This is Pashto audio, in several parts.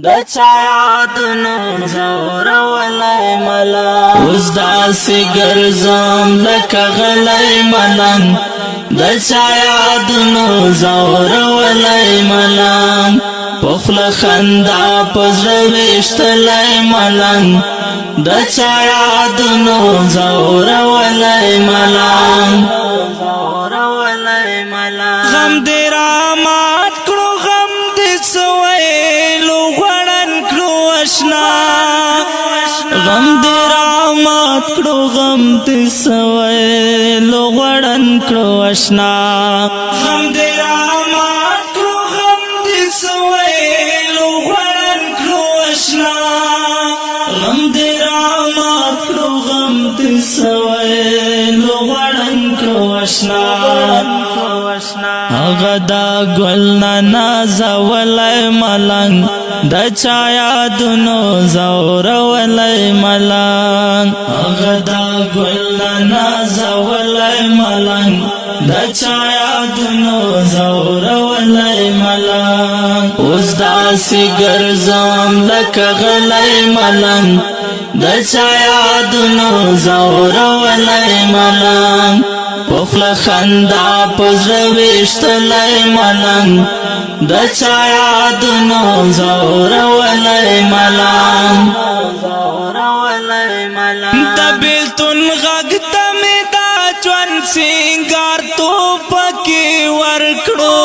د چا یادونو زورولای ملنګ اوس داسې ګرځم لکه غلی ملنګ د چا یادونو زورولای ملنګ په خوله خندا په زړه ویشتلی ملنګ د چا یادونو زورولای ملنګ غم دې رامات کړو غم دې سویلو غړن کړو اشنا غم دې رامات کړو غم دې سویلو غړن کړو اشنا غم دې رامات کړو غم دې سویلو غړن کړو اشنا غم دې رامات کړو غم دې سویلو غړن کړو اشنا هغه دا ګل نه نازولی ملنګ د چا یادونو زورولی ملنګ هغه دا ګل نه نازولی ملنګ د چا یادونو زورولی ملنګ اوس داسې ګرځم لکه غلی ملنګ د چا یادونو زورولی ملنګ په خوله خندا په زړه ویشتلی ملنګ د چا یادونو زورولی ملنګ د بیلتون غږ ته مې دا ژوند سینګار توپکې ورکړو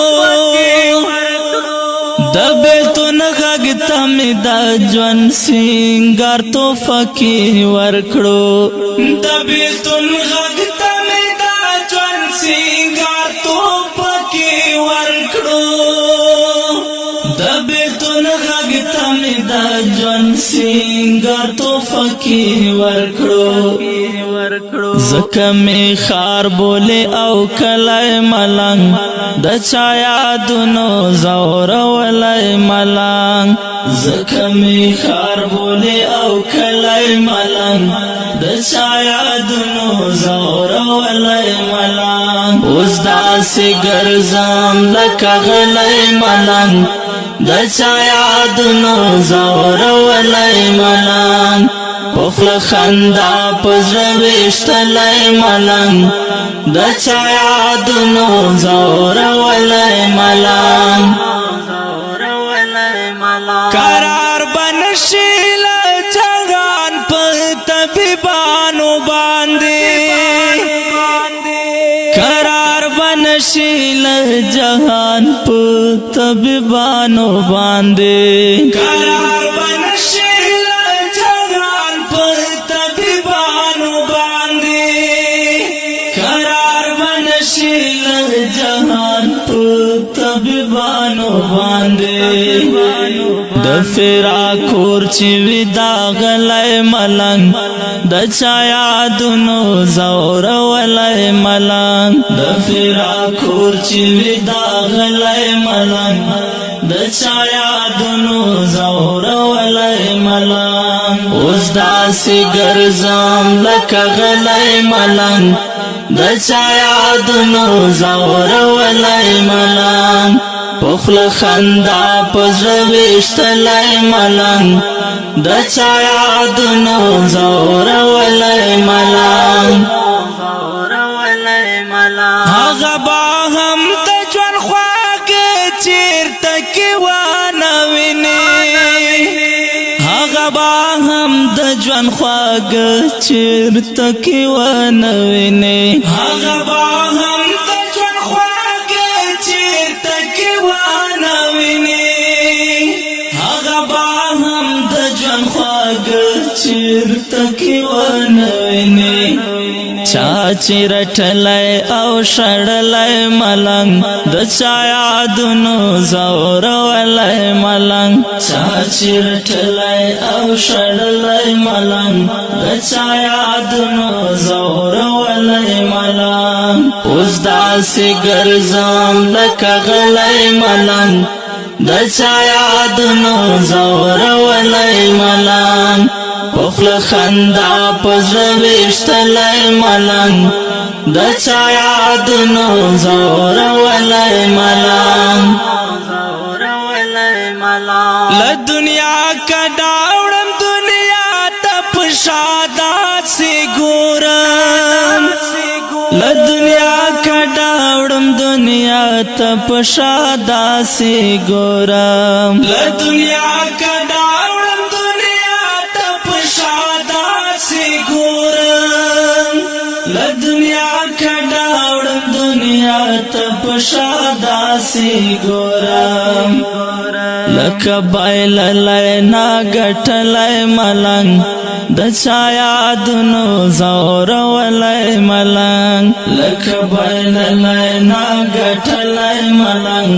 د بیلتون غږ ته مې دا ژوند سینګار توپکې ورکړو د بیلتون غږ ته مې دا ژوند سینګار توپکې ورکړو د بیلتون غږ ته مې دا ژوند سینګار توپکې ورکړو ځکه مې ښار بولې او کلی ملنګ د چا یادونو زورولی ملنګ ځکه مې ښار بولې او کلی ملنګ د چا یادونو زورولی ملنګ اوس داسې ګرځم لکه غلی ملنګ د چا یادونو زورولی ملنګ په خوله خندا په زړه ویشتلی ملنګ د چا یادونو زورولی ملنګ قرار بنشي له جهان په طبیبانو باندې قرار بنشي له جهان په طبیبانو باندې قرار بنشي جهان په طبيبانو باندې د فراقور چې ودا غلای ملنګ د چا یادونو زورولی ملنګ د فراقور چې ودا غلای ملنګ د چا یادونو زورولی ملنګ اوس داسې ګرځم لکه غلی ملنګ د چا یادونو زورولی ملنګ په خوله خندا په زړه ویشتلی ملنګ د چا یادونو زورولی ملنګ هغه به هم د ژوند خواږه چیرته کې وانه ویني هغه به هم د ژوند خواږه چیرته کې ونه ویني هغه به هم د ژوند خواږه چیرته کې ونه ویني هغه به هم د ژوند خواږه چیرته کې ونه ویني چا چې رټلی او شړلی ملنګ د چا یادونو زورولی ملنګ چا چې رټلی او شړلی ملنګ د چا یادونو زورولی ملنګ اوس داسې ګرځم لکه غلی ملنګ د چا یادونو زورولی ملنګ په خوله خندا په زړه ویشتلی ملنګ د چا یادونو زورولی ملنګ ملنګ له دنیا کډاوړم دنیا ته پشادا سي ګورم له دنیا کډاوړم دنیا ته پشادا سي ګورم له دنیا کډاوړم دنیا ته پشادا سي ګورم له دنیا کډاوړم دنیا ته پشادا سي ګورم لکه بایللی نا ګټلی ملنګ د چا یادونو زورولی ملنګ لکه بایللی نا ګټلی ملنګ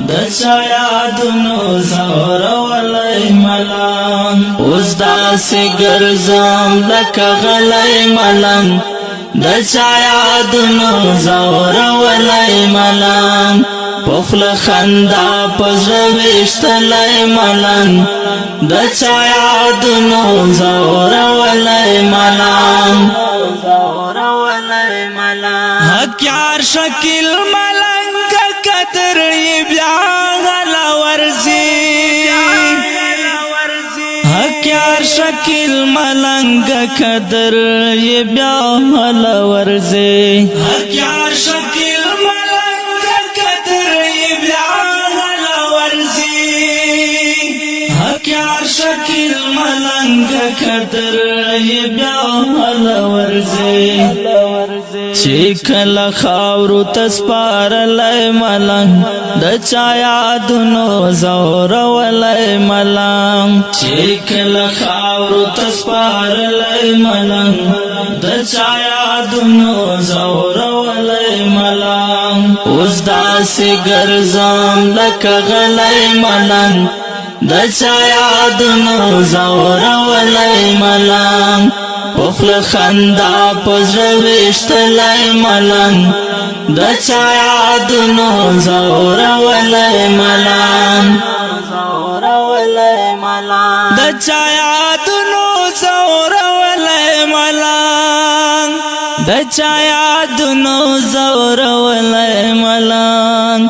د چا یادونو زورولی ملنګ اوس داسې ګرځم لکه غلی ملنګ د چا یادونو زورولی ملنګ پخل خندا پزړه ویشتلی ملنګ د چا یادونو زورولی ملنګ حقیار شکل ملنګ قدر یې بیا غلا ورځي حقیار شکل ملنګ قدر یې بیا غلا ورځي حقیار شکل ملنګ قدر یې بیا غلا ورځي حقیار شکل ملنګ قدر یې بیا غلا ورځي چې کله خاورو تسپارلی ملنګ د چا یادونو زورولی ملنګ چې کله خاورو تسپارلی ملنګ د چا یادونو زورولی ملنګ اوس داسې ګرځم لکه غلی ملنګ د چا یادونو زورولی ملنګ پخل خندا پزړه ویشتلی ملنګ د چا یادونو زورولی ملنګ د چا یادونو زورولی ملنګ د چا یادونو زورولی ملنګ